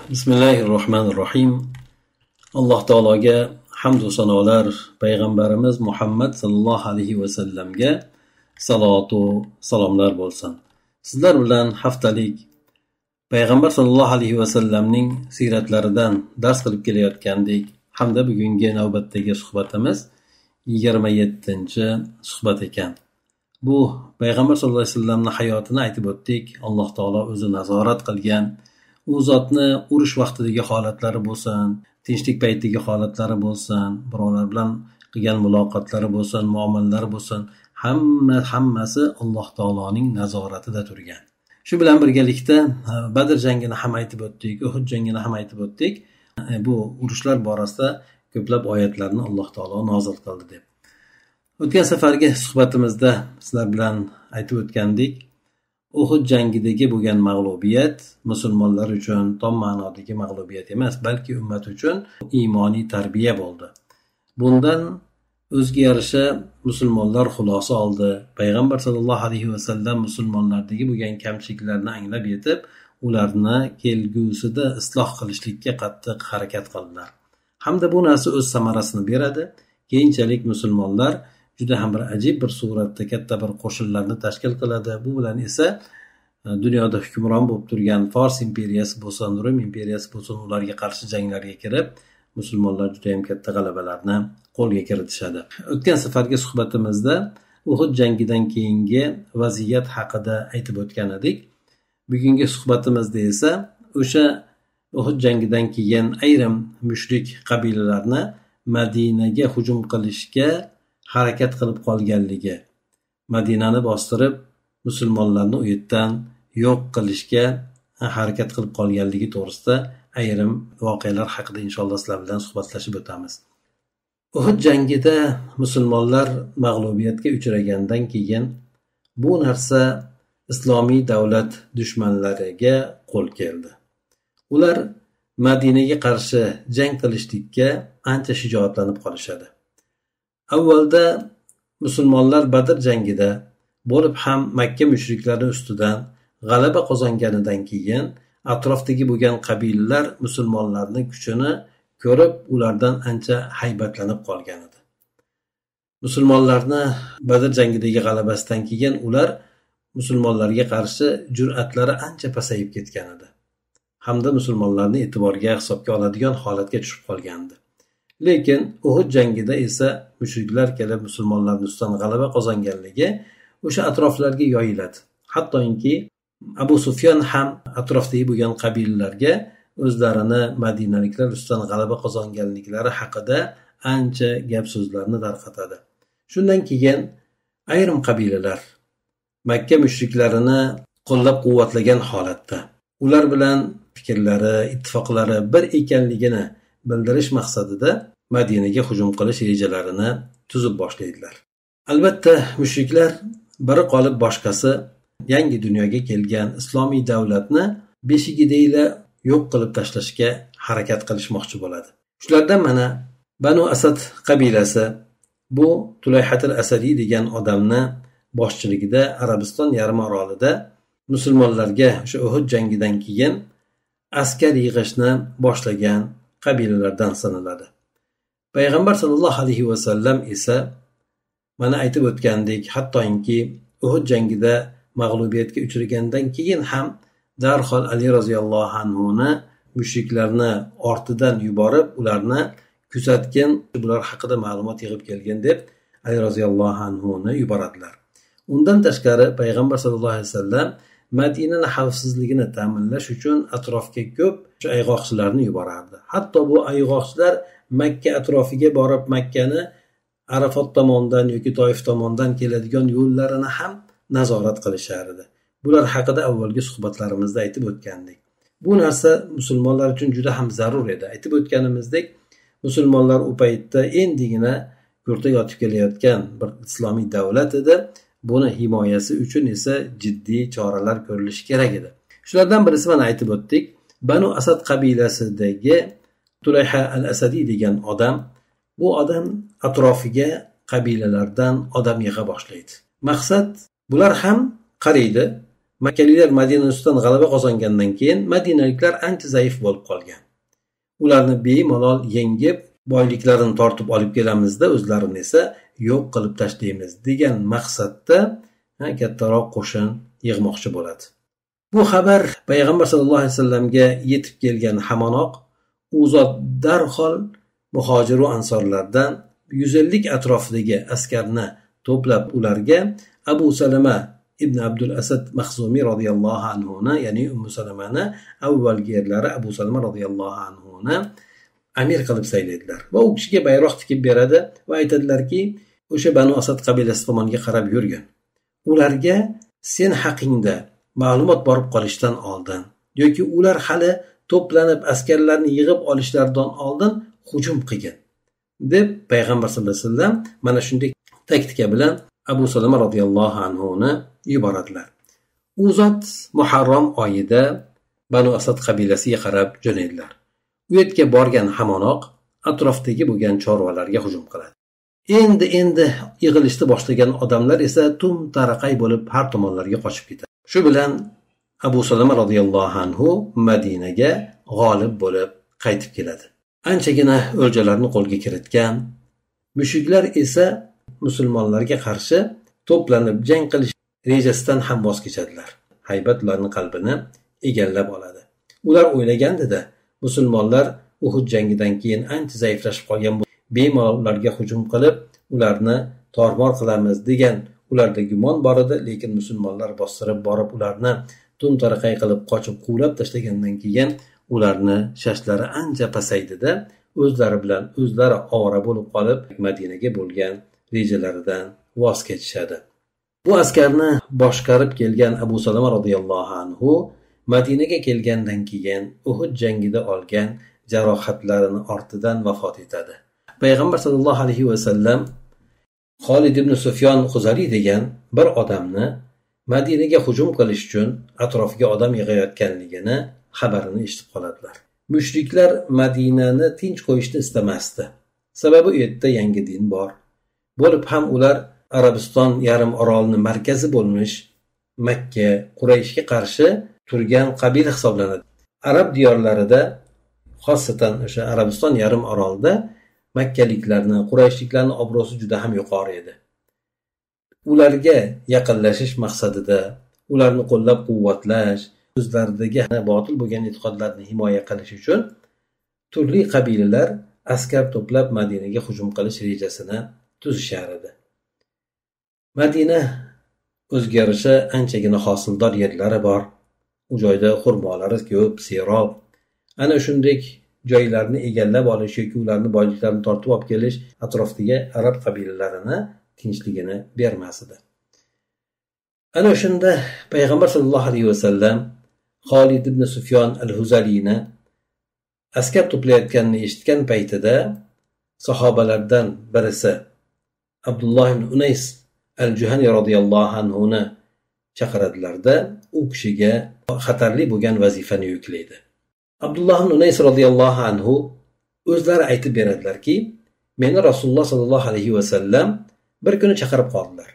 Bismillahirrohmanirrohim. Alloh taologa hamd va sanolar, payg'ambarimiz Muhammad sallallohu alayhi va sallamga salatu salomlar bo'lsin. Sizlar bilan haftalik payg'ambar sallallohu alayhi va sallamning siratlaridan dars qilib kelayotgandik hamda bugungi navbatdagi suhbatimiz 27-chi suhbat ekan. Bu payg'ambar sallallohu alayhi va sallamning hayotini aytib o'tdik. Alloh taolo o'zi nazorat qilgan, u zotni urush vaqtidagi holatlari bo'lsin, tinchlik paytidagi holatlari bo'lsin, birovlar bilan qilgan muloqotlari bo'lsin, muomalalari bo'lsin, hammasi Alloh taoloning nazoratida turgan. Shu bilan birgalikda Badr jangini ham aytib o'tdik, Uhud jangini ham aytib o'tdik. Bu urushlar borasida ko'plab oyatlarni Alloh taolo nozil qildi deb. O'tgan safargi suhbatimizda sizlar bilan aytib o'tgandik. Uhud jangidagi bo'lgan mag'lubiyat musulmonlar uchun tom ma'nodagi mag'lubiyat emas, balki ummat uchun iymoniy tarbiya bo'ldi. Bundan o'ziga yarasha musulmonlar xulosa oldi. Payg'ambar sallallohu alayhi va sallam musulmonlardagi bo'lgan kamchiliklarni anglab yetib, ularni kelgusida isloh qilishlikka qattiq harakat qildilar. Hamda bu narsa o'z samarasini beradi. Keyinchalik musulmonlar juda ham bir ajib bir suratda katta bir qo'shinlarni tashkil qiladi. Bu bilan esa dunyoda hukmron bo'lib turgan Fors imperiyasi bo'lsin, Rum imperiyasi bo'lsin, ularga qarshi janglarga kirib, musulmonlar juda ham katta g'alabalarni qo'lga kiritishadi. O'tgan safargi suhbatimizda Uhud jangidan keyingi vaziyat haqida aytib o'tgan edik. Bugungi suhbatimizda esa o'sha Uhud jangidan keyin ayrim mushrik qabilalarni Madinaga hujum qilishga harakat qilib qolganligi, Madinani bostirib musulmonlarni u yerdan yo'q qilishga harakat qilib qolganligi to'g'risida ayrim voqealar haqida inshaalloh sizlar bilan suhbatlashib o'tamiz. Uhud jangida musulmonlar mag'lubiyatga uchragandan keyin bu narsa islomiy davlat dushmanlariga qo'l keldi. Ular Madinaga qarshi jang qilishlikka ancha shijoatlanib qolishadi. Avvalda musulmonlar Badr jangida bo'lib ham Makka mushriklari ustidan g'alaba qozonganidan keyin atrofdagi bo'lgan qabilalar musulmonlarning kuchini ko'rib, ulardan ancha haybatlanib qolgan edi. Musulmonlarni Badr jangidagi g'alabasidan keyin ular musulmonlarga qarshi jur'atlari ancha pasayib ketgan edi. Hamda musulmonlarni e'tiborga hisobga oladigan holatga tushib qolgandi. Lekin Uhud jangida esa mushriklar kelib musulmonlarning ustidan g'alaba qozonganligi o'sha atroflarga yoyiladi. Hattoki Abu Sufyon ham atrofdagi bo'lgan qabilalarga o'zlarini Madinaliklar ustidan g'alaba qozonganliklari haqida ancha gap so'zlarni tarqatadi. Shundan keyin ayrim qabilalar Makka mushriklarini qo'llab-quvvatlagan holatda ular bilan fikrlari, ittifoqlari bir ekanligini bildirish maqsadida Madinaga hujum qilish rejalarini tuzib boshlaydilar. Albatta, mushriklar biri qolib boshqasi yangi dunyoga kelgan islomiy davlatni beshigidagina yo'q qilib tashlashga harakat qilishmoqchi bo'ladi. Shulardan mana Banu Asad qabilasi bu Tulayhatul Asadi degan odamni boshchiligida Arabiston yarim orolida musulmonlarga o'sha Uhud jangidan keyin askar yig'ishni boshlagan qabilalardan sanaladi. Payg'ambar sallallohu alayhi va sallam esa mana aytib o'tgandek, hattoki Uhud jangida mag'lubiyatga uchragandan keyin ham darhol Ali roziyallohu anhuni mushriklarni ortidan yuborib, ularni kuzatgan, bular haqida ma'lumot yig'ib kelgan deb Ali roziyallohu anhuni yuboradilar. Undan tashqari payg'ambar sallallohu alayhi va sallam Madinaning xavfsizligini ta'minlash uchun atrofga ko'p ayg'oqchilarni yuborardi. Hatto bu ayg'oqchilar Makka atrofiga borib, Makkani Arafot tomonidan yoki Toif tomonidan keladigan yo'llarini ham nazorat qilishardi. Bular haqida avvalgi suhbatlarimizda aytib o'tgandik. Bu narsa musulmonlar uchun juda ham zarur edi. Aytib o'tganimizdek, musulmonlar u paytda endigina yurtda yotib kelayotgan bir islomiy davlat edi. Buni himoyasi uchun esa jiddiy choralar ko'rilishi kerak edi. Shulardan birisi mana aytib o'tdik. Banu Asad qabilasidagi Tulayha al-Asadi degan odam, bu odam atrofiga qabilalardan odam yig'a boshlaydi. Maqsad, bular ham qaraydi, Makkaliklar Madina ustidan g'alaba qozongandan keyin madinaliklar ancha zaif bo'lib qolgan. Ularni bemalol yengib, boyliklarini tortib olib kelamizda, o'zlarini esa yo'q qilib tashlaymiz degan maqsadda kattaroq qo'shin yig'moqchi bo'ladi. Bu xabar payg'ambar sallallohu alayhi vasallamga yetib kelgan hamonoq u zot darhol muhojir va ansorlardan 150 atrofidagi askarni to'plab ularga Abu Salama ibn Abdul Asad Maxzumiy radhiyallohu anhuni, ya'ni Ummu Salamani avvalgi erlari Abu Salama radhiyallohu anhuni amir qilib saylaydilar va u kishiga bayroq tikib beradi va aytadilarki, o'sha Banu Asad qabilasi tomoniga qarab yurgin. Ularga sen haqingda ma'lumot borib qolishdan oldin yoki ular hali to'planib askarlarni yig'ib olishlaridan oldin hujum qilgin deb payg'ambar sallallohu alayhi vasallam mana shunday taktika bilan Abu Salama radhiyallohu anhuni yuboradilar. U zot Muharram oyida Banu Asad qabilasiga qarab jo'naydilar. U yerga borgan hamonoq atrofdagi bo'lgan chorvalarga hujum qiladi. Endi yig'ilishni boshlagan odamlar esa tum-taraqay bo'lib har tomonlarga qochib ketadi. Shu bilan Abu Salama radhiyallohu anhu Madinaga g'olib bo'lib qaytib keladi. Anchagina o'ljalarni qo'lga kiritgan, mushriklar esa musulmonlarga qarshi to'planib jang qilish rejasidan ham voz kechadilar. Haybat ularning qalbini egallab oladi. Ular o'ylagandida musulmonlar Uhud jangidan keyin ancha zaiflashib qolgan, bemalol ularga hujum qilib, ularni tormor qilamiz degan ularda gumon bor edi, lekin musulmonlar bostirib borib ularni tum-taraqay qilib qochib quvlab tashlagandan keyin ularni shashlari ancha pasaydida, o'zlari bilan o'zlari ovora bo'lib qolib, Madinaga bo'lgan rejalaridan voz kechishadi. Bu askarni boshqarib kelgan Abu Salama radhiyallohu anhu Madinaga kelgandan keyin Uhud jangida olgan jarohatlarini ortidan vafot etadi. Payg'ambar sallallohu alayhi vasallam Xolid ibn Sufyon Xuzali degan bir odamni Madinaga hujum qilish uchun atrofiga odam yig'ayotganligini xabarini eshitib qoladilar. Mushriklar Madinani tinch qo'yishni istamasdi. Sababi u yerda yangi din bor. Bo'lib ham ular Arabiston yarim orolining markazi bo'lmish Makka, Qurayshga qarshi turgan qabila hisoblanadi. Arab diyorlarida, xosatan o'sha Arabiston yarim orolida makkaliklarni, qurayshliklarni obro'si juda ham yuqori edi. Ularga yaqinlashish maqsadida, ularni qo'llab-quvvatlash, o'zlaridagi botil bo'lgan e'tiqodlarni himoya qilish uchun turli qabilalar askar to'plab Madinaga hujum qilish rejasini tuzishar edi. Madina o'zgarishi anchagina hosildor yerlari bor. U joyda xurmolari ko'p, serob. Ana shunday joylarni egallab olish yoki ularni boyliklarini tortib olib kelish atrofdagi arab qabilalarini tinchligini bermas edi. Ana shunda payg'ambar sallallohu alayhi vasallam Xolid ibn Sufyon al-Huzalini askar to'playotganini eshitgan paytida sahobalardan birisi Abdulloh ibn Unays al-Juhani radhiyallohu anhuni chaqiradilarda, u kishiga xatarli bo'lgan vazifani yuklaydi. Abdulloh ibn Unays radhiyallohu anhu o'zlari aytib beradilarki, meni Rasululloh sallallohu alayhi vasallam bir kuni chaqirib qoldilar.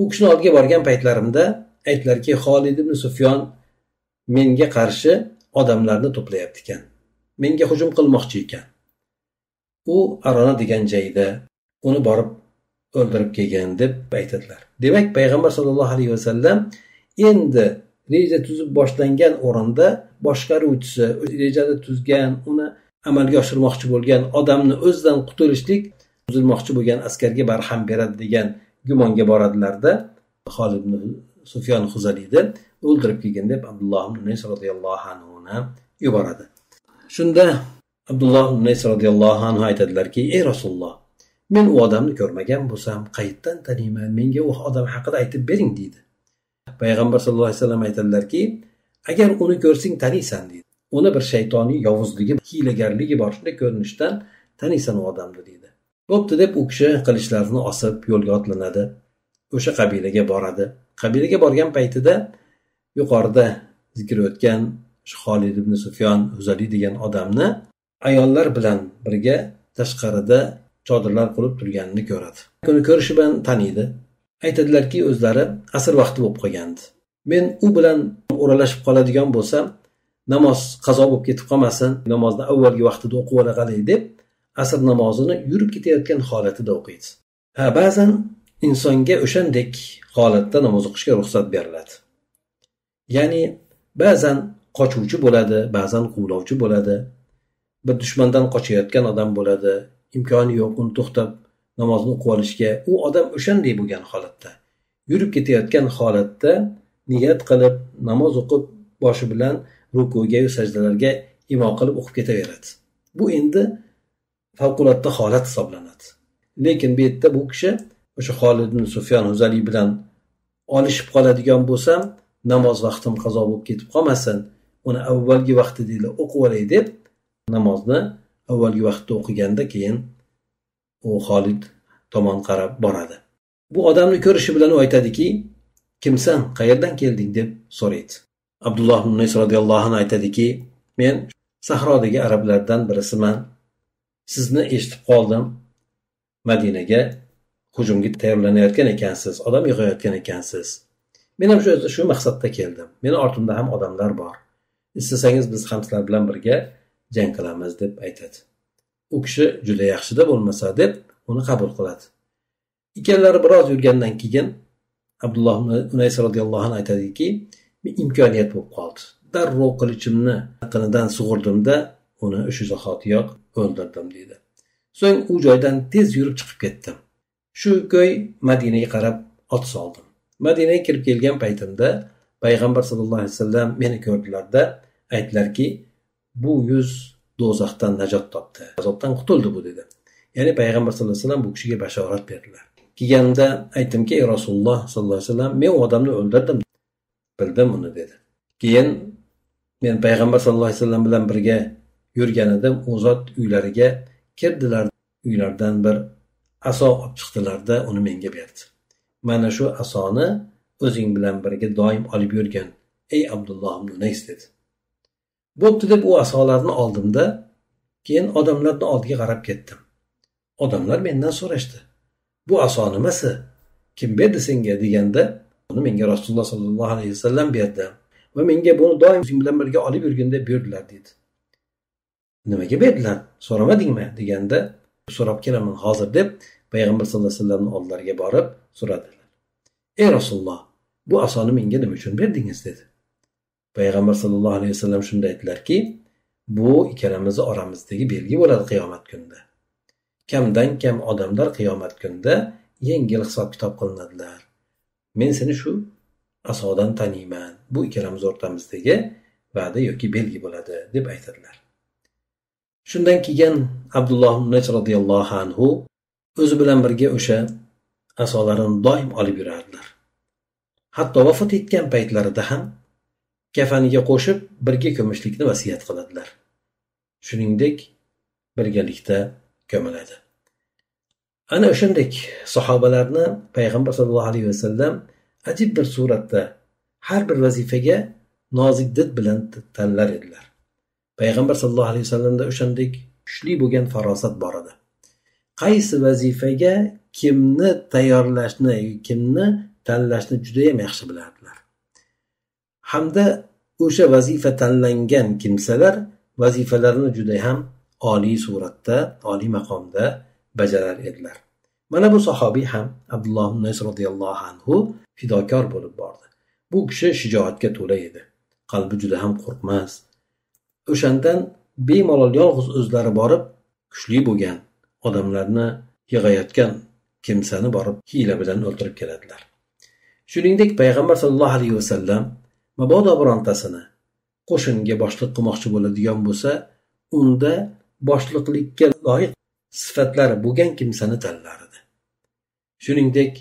U kishini oldiga borgan paytlarimda aytdilarki, Xolid ibn Sufyon menga qarshi odamlarni to'playapti ekan. Menga hujum qilmoqchi ekan. U Arona degan joyda uni borib o'ldirib kelgan deb aytadilar. Demak, payg'ambar sallallohu alayhi vasallam endi reja tuzib boshlangan o'rinda boshqaruvchisi, rejani tuzgan, uni amalga oshirmoqchi bo'lgan odamni o'zidan qutulishlik, tuzilmoqchi bo'lgan askarga barham beradi degan gumonga boradilarda, Xolid ibn Sufyon Xuzaliyni o'ldirib kelgan deb Abdulloh ibn Unays radhiyallohu anhuni yuboradi. Shunda Abdulloh ibn Unays radhiyallohu anhu aytadilarki, ey Rasululloh, men u odamni ko'rmagan bo'lsam, qayerdan taniyman? Menga u odam haqida aytib bering deydi. Payg'ambar sallallohu alayhi vasallam aytadilarki, agar uni ko'rsang taniysan deydi. Uni bir shaytoniy yovuzligi, hiylagarligi bor, shunday ko'rinishdan taniysan u odamni deydi. Bo'pti deb u kishi qilichlarini osib yo'lga otlanadi. O'sha qabilaga boradi. Qabilaga borgan paytida yuqorida zikr o'tgan Xolid ibn Sufyon Huzali degan odamni ayollar bilan birga tashqarida chodirlar qurib turganini ko'radi. Uni ko'rishi bilan taniydi. Aytadilarki, o'zlari asr vaqti bo'lib qolgandi. men u bilan o'ralashib qoladigan bo'lsam, namoz qazo bo'lib ketib qolmasin, namozni avvalgi vaqtida o'qib olay deb asr namozini yurib ketayotgan holatida o'qiydi. Ba'zan insonga o'shandek holatda namoz o'qishga ruxsat beriladi. Ya'ni ba'zan qochuvchi bo'ladi, ba'zan quvlovchi bo'ladi. Bir dushmandan qochayotgan odam bo'ladi, imkoni yo'q uni to'xtab namozni o'qib olishga. U odam o'shanday bo'lgan holatda, yurib ketayotgan holatda niyat qilib namoz o'qib boshi bilan rukuga va sajdalarga imo qilib o'qib ketaveradi. Bu endi favqulodda holat hisoblanadi. Lekin bu yerda bu kishi o'sha Xolid ibn Sufyon Huzali bilan olishib qoladigan bo'lsam, namoz vaqtim qazo bo'lib ketib qolmasin, uni avvalgi vaqtida o'qib olay deb namozni avvalgi vaqtda o'qiganda keyin u Xolid tomon qarab boradi. Bu odamni ko'rishi bilan u aytadiki, kimsan, qayerdan kelding deb so'raydi. Abdulloh ibn Unays radhiyallohu anhu aytadiki, men sahrodagi arablardan birisiman. Sizni eshitib qoldim. Madinaga hujumga tayyorlanayotgan ekansiz, odam yig'ayotgan ekansiz. Men ham shu maqsadda keldim. Meni ortimda ham odamlar bor. Istasangiz biz ham sizlar bilan birga jang qilamiz deb aytadi. U kishi juda yaxshida bo'lmasa deb uni qabul qiladi. Ikkalari biroz yurgandan keyin Abdulloh ibn Unays radhiyallohu anhu aytadiki, bir imkoniyat bo'lib qoldi. Darrov qilichimni qinidan sug'urdimda, uni o'sha zahotiyoq o'ldirdim deydi. So'ng u joydan tez yurib chiqib ketdim. Shu ko'y Madinaga qarab ot soldim. Madinaga kirib kelgan paytimda payg'ambar sollallohu alayhi vasallam meni ko'rdilarda aytdilarki, bu yuz do'zaxdan najot topdi, azobdan qutuldi bu dedi. Ya'ni payg'ambar sollallohu alayhi vasallam bu kishiga bashorat berdilar. Kelganda aytdimki, ey Rasululloh sollallohu alayhi vasallam, men u odamni o'ldirdim, bildim uni dedi. Keyin men payg'ambar sollallohu alayhi vasallam bilan birga yurgan edim, u zot uylariga kirdilar, uylardan bir aso olib chiqdilarda uni menga berdi. Mana shu asoni o'zing bilan birga doim olib yurgin, ey Abdulloh ibn Unays dedi. Bo'pti deb u asolarni oldimda, keyin odamlarning oldiga qarab ketdim. Odamlar mendan so'rashdi, bu aso nimasi? Kim berdi senga deganda, uni menga Rasululloh sollallohu alayhi vasallam berdi va menga buni doim o'zing bilan birga olib yurgin deb buyurdilar dedi. Nimaga berdilar? So'ramadingmi deganda, so'rab kelaman hozir deb payg'ambar sollallohu alayhi vasallamning oldilariga borib so'radilar. Ey Rasululloh, bu asoni menga nima uchun berdingiz dedi. Payg'ambar sollallohu alayhi vasallam shunda aytdilarki, bu ikkalamizni oramizdagi belgi bo'ladi qiyomat kunida. Kamdan kam odamlar qiyomat kunida yengil hisob kitob qilinadilar. Men seni shu asodan taniyman. Bu ikkalamiz o'rtamizdagi va'da yoki belgi bo'ladi deb aytadilar. Shundan keyin Abdulloh ibn Unays radhiyallohu anhu o'zi bilan birga o'sha asolarini doim olib yurardilar. Hatto vafot etgan paytlarida ham kafaniga qo'shib birga ko'mishlikni vasiyat qiladilar. Shuningdek, birgalikda ko'miladi. Ana o'shandek sahobalarni payg'ambar sollallohu alayhi vasallam ajib bir suratda har bir vazifaga nozik did bilan tanlar edilar. Payg'ambar sollallohu alayhi vasallamda o'shandek kuchli bo'lgan farosat bor edi. Qaysi vazifaga kimni tayyorlashni, kimni tanlashni juda ham yaxshi bilardilar. Hamda o'sha vazifa tanlangan kimsalar vazifalarini juda ham oliy suratda, oliy maqomda bajarar edilar. Mana bu sahobiy ham Abdulloh ibn Unays radhiyallohu anhu fidokor bo'lib bordi. Bu kishi shijoatga to'la edi. Qalbi juda ham qo'rqmas. O'shandan bemalol yolg'iz o'zlari borib, kuchli bo'lgan odamlarni yig'ayotgan kimsani borib hiyla bilan o'ldirib keladilar. Shuningdek, payg'ambar sollallohu alayhi vasallam mabodo birontasini qo'shinga boshliq qilmoqchi bo'ladigan bo'lsa, unda boshliqlikka loyiq sifatlari bo'lgan kimsani tanlar edi. Shuningdek,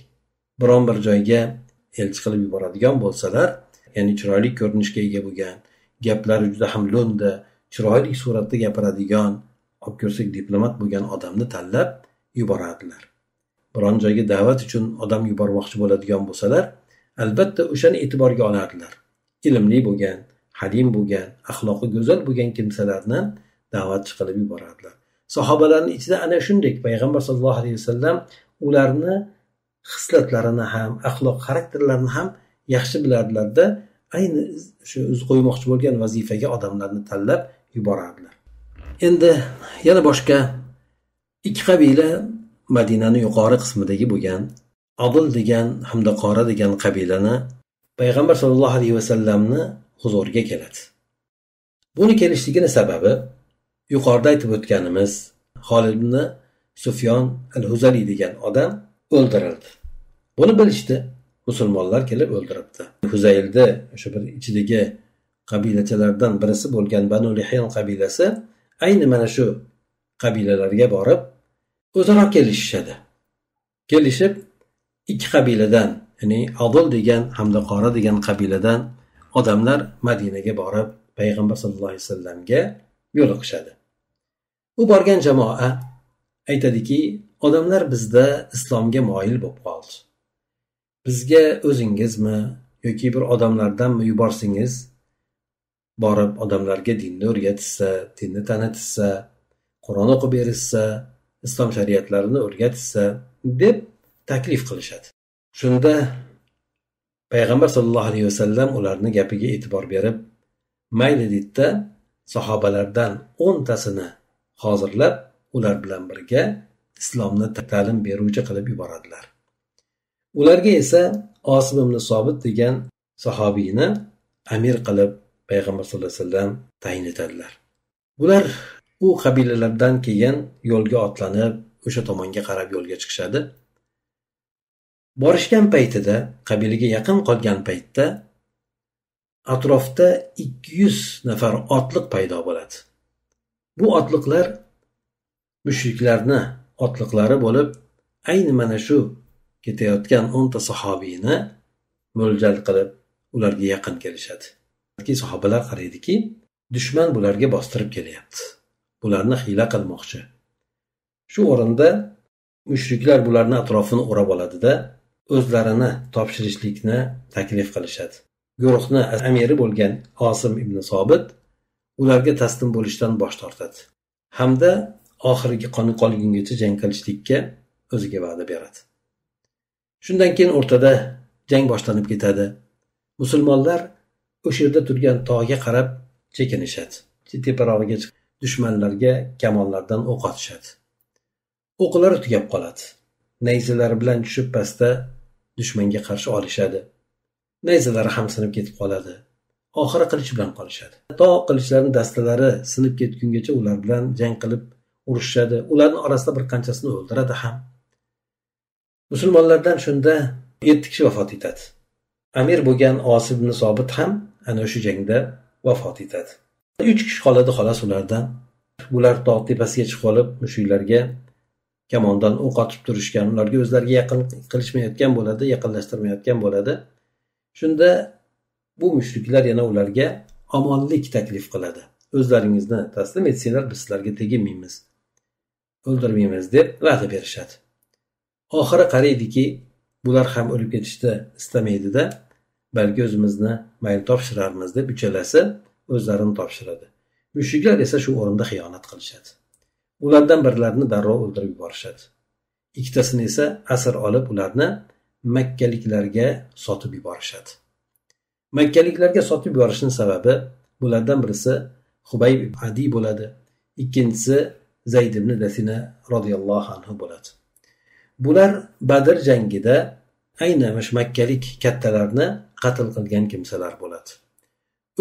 biron bir joyga elchi qilib yuboradigan bo'lsalar, ya'ni chiroyli ko'rinishga ega bo'lgan, gaplari juda ham lo'nda, chiroyli suratda gapiradigan, olib ko'rsak diplomat bo'lgan odamni tanlab yuboradilar. Biron joyga da'vat uchun odam yubormoqchi bo'ladigan bo'lsalar, albatta o'shani e'tiborga olardilar. Ilmli bo'lgan, halim bo'lgan, axloqi go'zal bo'lgan kimsalarni da'vatchi qilib yuboradilar. Sahobalarning ichida ana shunday payg'ambar sollallohu alayhi vasallam ularni xislatlarini ham, axloq xarakterlarini ham yaxshi bilardilarda ayni shu o'zi qo'ymoqchi bo'lgan vazifaga odamlarni tanlab yuborardilar. Endi yana boshqa ikki qabila Madinani yuqori qismidagi bo'lgan Adil degan hamda Qora degan qabilani payg'ambar sollallohu alayhi vasallamni huzuriga keladi. Buni kelishligini sababi yuqorida aytib o'tganimiz Xolid ibn Sufyon al-Huzali degan odam o'ldirildi. Buni bilishdi, musulmonlar kelib o'ldiribdi. Huzaylda o'sha bir ichidagi qabilachalardan birisi bo'lgan Banu Lihyan qabilasi ayni mana shu qabilalarga borib o'zaro kelishishadi. Kelishib ikki qabiladan, ya'ni Adil degan hamda Qora degan qabiladan odamlar Madinaga borib payg'ambar sollallohu alayhi vasallamga yo'liqishadi. U borgan jamoa aytadiki, odamlar bizda islomga moyil bo'lib qoldi. Bizga o'zingizmi yoki bir odamlardanmi yuborsangiz, borib odamlarga dinni o'rgatishsa, dinni tanitishsa, Qur'on o'qib berishsa, islom shariatlarini o'rgatishsa deb taklif qilishadi. Shunda payg'ambar sollallohu alayhi vasallam ularning gapiga e'tibor berib, mayli dedida sahobalardan 10 tasini hozirlab, ular bilan birga islomni ta'lim beruvchi qilib yuboradilar. Ularga esa Osim ibn Sobit degan sahobiyni amir qilib payg'ambar sollallohu alayhi vasallam tayin etadilar. Bular u qabilalardan keyin yo'lga otlanib, o'sha tomonga qarab yo'lga chiqishadi. Borishgan paytida, qabilaga yaqin qolgan paytda atrofda 200 nafar otliq paydo bo'ladi. Bu otliqlar mushriklarni otliqlari bo'lib, ayni mana shu ketayotgan 10 ta sahobiyni mo'ljal qilib ularga yaqin kelishadi. Sahobalar qaraydiki, dushman bularga bostirib kelyapti. Bularni hiyla qilmoqchi. Shu o'rinda mushriklar bularni atrofini o'rab oladida, o'zlarini topshirishlikni taklif qilishadi. Guruhni amiri bo'lgan Osim ibn Sobit ularga taslim bo'lishdan bosh tortadi hamda oxirgi qoni qolgungacha jang qilishlikka o'ziga va'da beradi. Shundan keyin o'rtada jang boshlanib ketadi. Musulmonlar o'sha yerda turgan tog'ga qarab chekinishadi. Teparog'iga chiqib dushmanlarga kamonlardan o'q otishadi. O'qlari tugab qoladi. Nayzalari bilan tushib pastda dushmanga qarshi olishadi. Nayzalari ham sinib ketib qoladi. Oxiri qilich bilan qolishadi. To qilichlarning dastalari sinib ketgungacha ular bilan jang qilib urushadi. Ularning orasida bir qanchasini o'ldiradi ham. Musulmonlardan shunda 7 kishi vafot etadi. Amir bo'lgan Osim ibn Sobit ham ana o'sha jangda vafot etadi. 3 kishi qoladi xolos ulardan. Bular tog' tepasiga chiqib olib, mushriklarga kamondan o'q otib turishgan, ularga o'zlariga yaqin qilishmayotgan bo'ladi, yaqinlashtirmayotgan bo'ladi. Shunda bu mushriklar yana ularga omonlik taklif qiladi. O'zlaringizni taslim etsanglar, biz sizlarga teginmaymiz, o'ldirmaymiz deb va'da berishadi. Oxiri qaraydiki, bular ham o'lib ketishni istamaydi-da, balki o'zimizni mayli topshirarmiz deb uchalasi o'zlarini topshiradi. Mushriklar esa shu o'rinda xiyonat qilishadi. Ulardan birlarini darrov o'ldirib yuborishadi. Ikkitasini esa asir olib ularni makkaliklarga sotib yuborishadi. Makkaliklarga sotib yuborishning sababi bulardan birisi Xubayb ibn Adi bo'ladi, ikkinchisi Zayd ibn Dasina radhiyallohu anhu bo'ladi. Bular Badr jangida aynan makkalik kattalarni qatl qilgan kimsalar bo'ladi.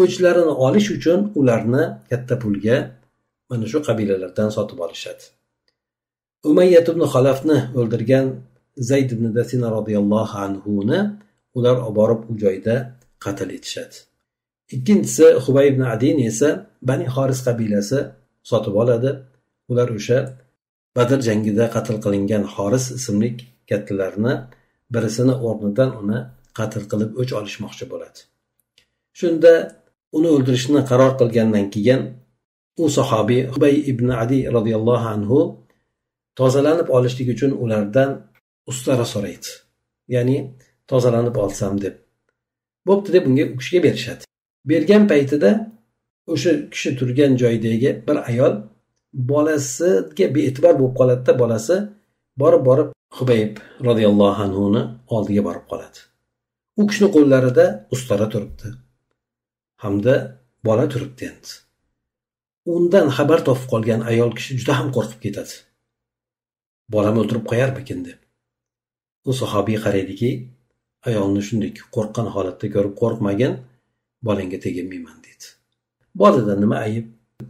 O'chlarini olish uchun ularni katta pulga mana shu qabilalardan sotib olishadi. Umayyat ibn Xalafni o'ldirgan Zayd ibn Dasina radhiyallohu anhuni ular olib borib u joyda qatl etishadi. Ikkinchisi Xubayb ibn Adin esa Bani Xoris qabilasi sotib oladi. Ular o'sha Badr jangida qatl qilingan Xoris ismli kattalarni birisini o'rnidan uni qatl qilib o'ch olishmoqchi bo'ladi. Shunda uni o'ldirishni qaror qilgandan keyin u sahobiy Xubayb ibn Adi radhiyallohu anhu tozalanib olishlik uchun ulardan ustara so'raydi. Ya'ni tozalanib olsam deb. Bo'pti deb unga kishiga berishadi. Bergan paytida o'sha kishi turgan joydagi bir ayol bolasiga bee'tibor bo'lib qoladi-da, bolasi borib Xubayb radhiyallohu anhu ni oldiga borib qoladi. u kishini qo'llarida ustara turibdi hamda bola turibdi. Endi undan xabar topib qolgan ayol kishi juda ham qo'rqib ketadi. Bolam o'ldirib qo'yarmikin deb. U sahobiy qaraydiki, ayolni shunday qo'rqqan holatda ko'rib, qo'rqmagin, bolangga teginmayman dedi. Bolada nima ayb?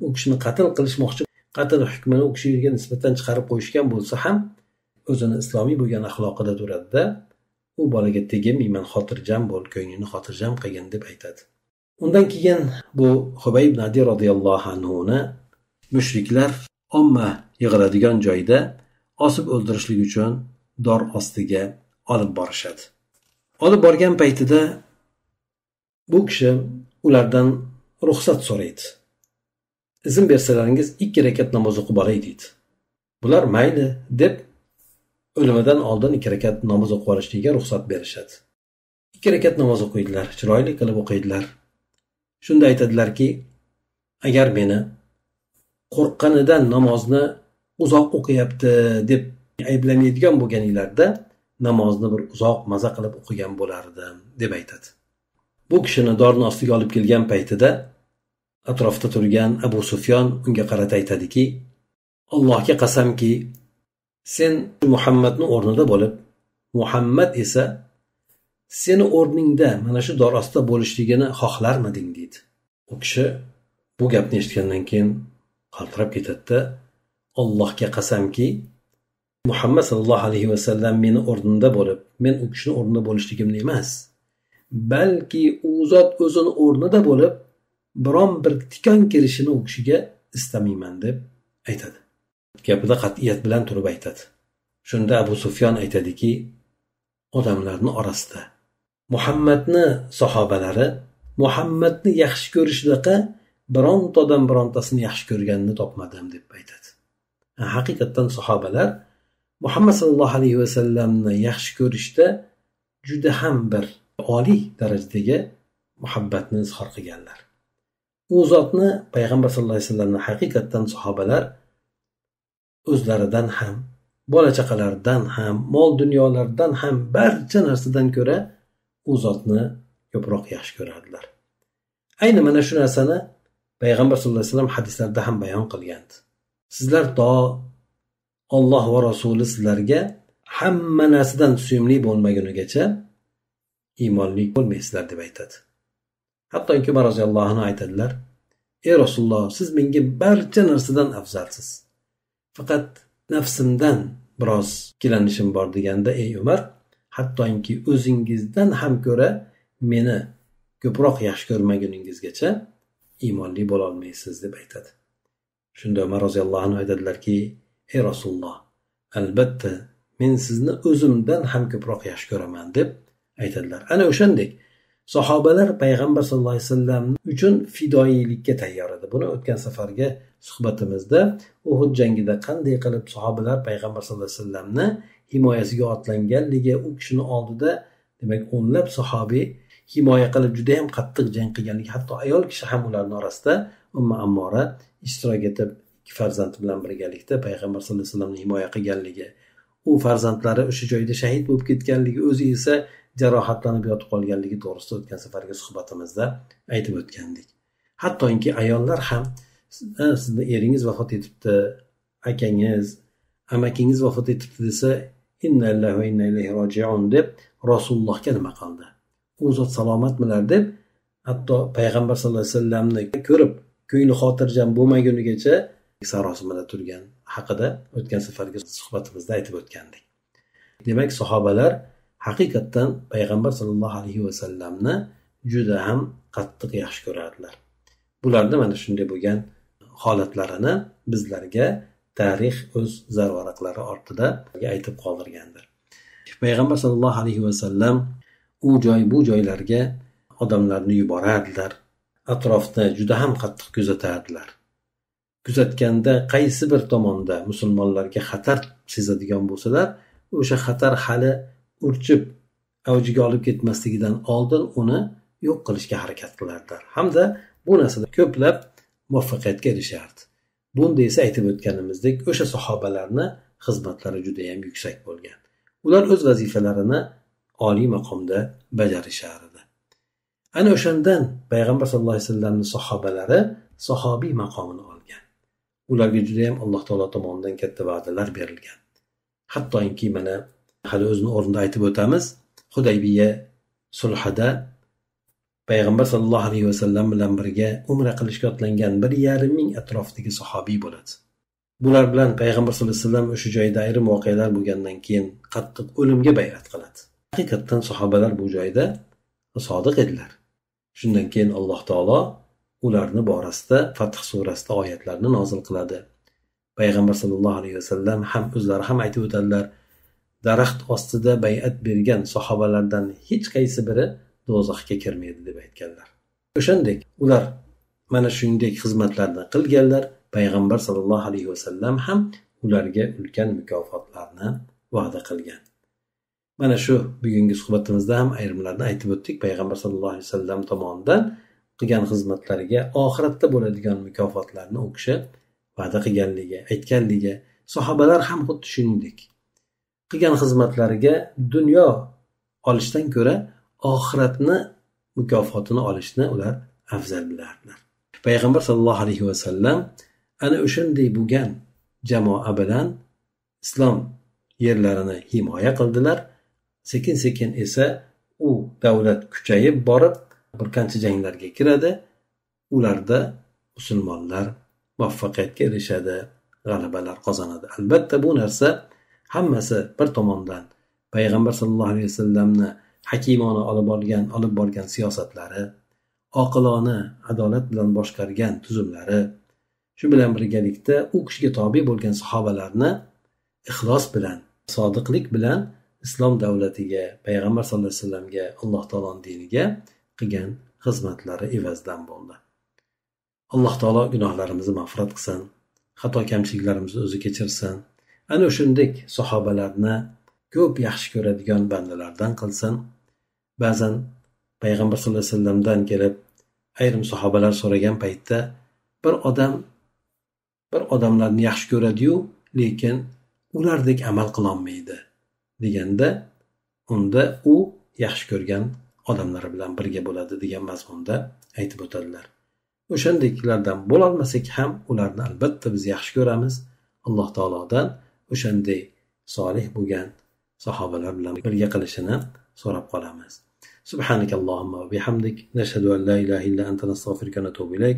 U kishini qatl qilishmoqchi, qatl hukmini u kishiga nisbatan chiqarib qo'yishgan bo'lsa ham o'zini islomiy bo'lgan axloqida turadi-da, u bolaga teginmayman, xotirjam bo'l, ko'nglini xotirjam qilgin deb aytadi. Undan keyin bu Hubay ibn Adi radhiyallohu anhuni mushriklar omma yig'iladigan joyda osib o'ldirishlik uchun dor ostiga olib borishadi. Olib borgan paytida bu kishi ulardan ruxsat so'raydi. Izn bersalaringiz 2 rakat namoz o'qib olay deydi. Bular mayli deb o'limidan oldin 2 rakat namoz o'qib olishligiga ruxsat berishadi. 2 rakat namoz o'qiydilar, chiroyli qilib o'qiydilar. Shunda aytadilarki, agar meni qo'rqqanidan namozni uzoq o'qiyapti deb ayblamaydigan bo'lganinglarda namozni bir uzoq maza qilib o'qigan bo'lardim deb aytadi. Bu kishini dorni ostiga olib kelgan paytida atrofda turgan Abu Sufyon unga qarata aytadiki, Allohga qasamki, sen Muhammadning o'rnida bo'lib, Muhammad esa seni o'rningda mana shu dor ostida bo'lishligini xohlarmiding deydi. U kishi bu gapni eshitgandan keyin qaltirab ketadi-da, Allohga qasamki, Muhammad sallallohu alayhi vasallam meni o'rnimda bo'lib, men u kishini o'rnida bo'lishligimni emas, balki u zot o'zini o'rnida bo'lib, biron bir tikon kirishini u kishiga istamayman deb aytadi. Gapida qat'iyat bilan turib aytadi. Shunda Abu Sufyon aytadiki, odamlarning orasida Muhammadni sahobalari Muhammadni yaxshi ko'rishdaqa birontadan birontasini yaxshi ko'rganini topmadim deb aytadi. Haqiqatan sahobalar Muhammad sallallohu alayhi vasallamni yaxshi ko'rishda juda ham bir oliy darajadagi muhabbatni izhor qilganlar. U zotni payg'ambar sallallohu alayhi vasallamni haqiqatan sahobalar o'zlaridan ham, bola chaqalaridan ham, mol dunyolardan ham barcha narsadan ko'ra u zotni ko'proq yaxshi ko'rardilar. Ayni mana shu narsani payg'ambar sallallohu alayhi vasallam hadislarda ham bayon qilgandi. Sizlar to Alloh va Rasuli sizlarga hamma narsadan suyumli bo'lmagunigacha iymonli bo'lmaysizlar deb aytadi. Hatto Umar roziyallohu anhu aytadilar, ey Rasululloh, siz menga barcha narsadan afzalsiz. Faqat nafsimdan biroz ikkilanishim bor deganda, ey Umar, hattoki o'zingizdan ham ko'ra meni ko'proq yaxshi ko'rmaguningizgacha iymonli bo'la olmaysiz deb aytadi. Shunda Umar roziyallohu anhu aytadilarki, ey Rasululloh, albatta men sizni o'zimdan ham ko'proq yaxshi ko'raman deb aytadilar. Ana o'shandek sahobalar payg'ambar sallallohu alayhi vasallam uchun fidoyilikka tayyor edi. Buni o'tgan safarga suhbatimizda Uhud jangida qanday qilib sahobalar payg'ambar sallallohu alayhi vasallamni himoyasiga otlanganligi, u kishini oldida demak o'nlab sahobiy himoya qilib juda ham qattiq jang qilganligi, hatto ayol kishi ham ularning orasida Umma Ammora ishtirok etib 2 farzandi bilan birgalikda payg'ambar sallallohu alayhi vasallamni himoya qilganligi, u farzandlari o'sha joyda shahid bo'lib ketganligi, o'zi esa jarohatlanib yotib qolganligi to'g'risida o'tgan safargi suhbatimizda aytib o'tgandik. Hattoki ayollar ham sizni eringiz vafot etibdi, akangiz, amakingiz vafot etibdi desa, inna lillahi va inna ilayhi roji'un deb Rasulullohga nima qildi? U zot salomatmilar deb hatto payg'ambar sallallohu alayhi vasallamni ko'rib ko'ngli xotirjam bo'lmagunigacha sarosimada turgan haqida o'tgan safargi suhbatimizda aytib o'tgandik. Demak, sahobalar haqiqatan payg'ambar sallallohu alayhi vasallamni juda ham qattiq yaxshi ko'rardilar. Bularda mana shunday bo'lgan holatlarini bizlarga tarix o'z zarvaraqlari ortida aytib qoldirgandir. Payg'ambar sallallohu alayhi vasallam u joy bu joylarga odamlarni yuborardilar. Atrofni juda ham qattiq kuzatardilar. Kuzatganda qaysi bir tomonda musulmonlarga xatar sezadigan bo'lsalar, o'sha xatar hali urchib avjiga olib ketmasligidan oldin uni yo'q qilishga harakat qilardilar. Hamda bu narsada ko'plab muvaffaqiyatga erishardi. Bunda esa aytib o'tganimizdek, o'sha sahobalarni xizmatlari juda ham yuksak bo'lgan. Ular o'z vazifalarini oliy maqomda bajarishar edi. Ana o'shandan payg'ambar sallallohu alayhi vasallamning sahobalari sahobiy maqomini olgan. Ularga juda ham Alloh taolo tomonidan katta va'dalar berilgan. Hattoki mana hali o'zini o'rnida aytib o'tamiz, Hudaybiya sulhida payg'ambar sallallohu alayhi vasallam bilan birga umra qilishga otlangan 1,5 ming atrofidagi sahobiy bo'ladi. Bular bilan payg'ambar sallallohu alayhi vasallam o'sha joyda ayrim voqealar bo'lgandan keyin qattiq o'limga bay'at qiladi. Haqiqatan sahobalar bu joyda sodiq edilar. Shundan keyin Alloh taolo ularni borasida Fath surasida oyatlarni nozil qiladi. Payg'ambar sallallohu alayhi vasallam ham o'zlari ham aytib o'tadilar, daraxt ostida bay'at bergan sahobalardan hech qaysi biri do'zaxga kirmaydi deb aytganlar. O'shandek ular mana shunday xizmatlarni qilganlar. Payg'ambar sallallohu alayhi vasallam ham ularga ulkan mukofotlarni va'da qilgan. Mana shu bugungi suhbatimizda ham ayrimlarni aytib o'tdik. Payg'ambar sallallohu alayhi vasallam tomonidan qilgan xizmatlariga oxiratda bo'ladigan mukofotlarni u kishi va'da qilganligi, aytganligi, sahobalar ham xuddi shuningdek qilgan xizmatlariga dunyo olishdan ko'ra oxiratni mukofotini olishni ular afzal bilardilar. Payg'ambar sallallohu alayhi vasallam ana o'shanday bo'lgan jamoa bilan islom yerlarini himoya qildilar. Sekin-sekin esa u davlat kuchayib borib bir qancha janglarga kiradi. Ularda musulmonlar muvaffaqiyatga erishadi, g'alabalar qozonadi. Albatta bu narsa hammasi bir tomondan payg'ambar sallallohu alayhi vasallamni hakimona olib borgan siyosatlari, oqilona adolat bilan boshqargan tuzumlari, shu bilan birgalikda u kishiga tobe bo'lgan sahobalarni ixlos bilan, sodiqlik bilan islom davlatiga, payg'ambar sallallohu alayhi vasallamga, Alloh taoloning diniga qilgan xizmatlari evazidan bo'ldi. Alloh taolo gunohlarimizni mag'firat qilsin, xato kamchiliklarimizni o'zi kechirsin. Ana shunday sahobalarni ko'p yaxshi ko'radigan bandalardan qilsin. Ba'zan payg'ambar sallallohu alayhi vasallamdan kelib ayrim sahobalar so'ragan paytda bir odamlarni yaxshi ko'radi-yu, lekin ulardek amal qila olmaydi deganda, unda u yaxshi ko'rgan odamlari bilan birga bo'ladi degan mazmunda aytib o'tadilar. O'shandeklardan bo'la olmasak ham ularni albatta biz yaxshi ko'ramiz. Alloh taolodan o'shanday solih bo'lgan sahobalar bilan birga qilishini so'rab qolamiz. سبحانك اللهم وبحمدك نشهد أن لا إله إلا أنت نستغفرك ونتوب إليك.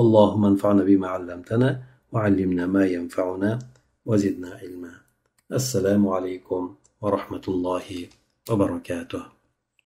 اللهم انفعنا بما علمتنا وعلمنا ما ينفعنا وزدنا علما. السلام عليكم ورحمة الله وبركاته.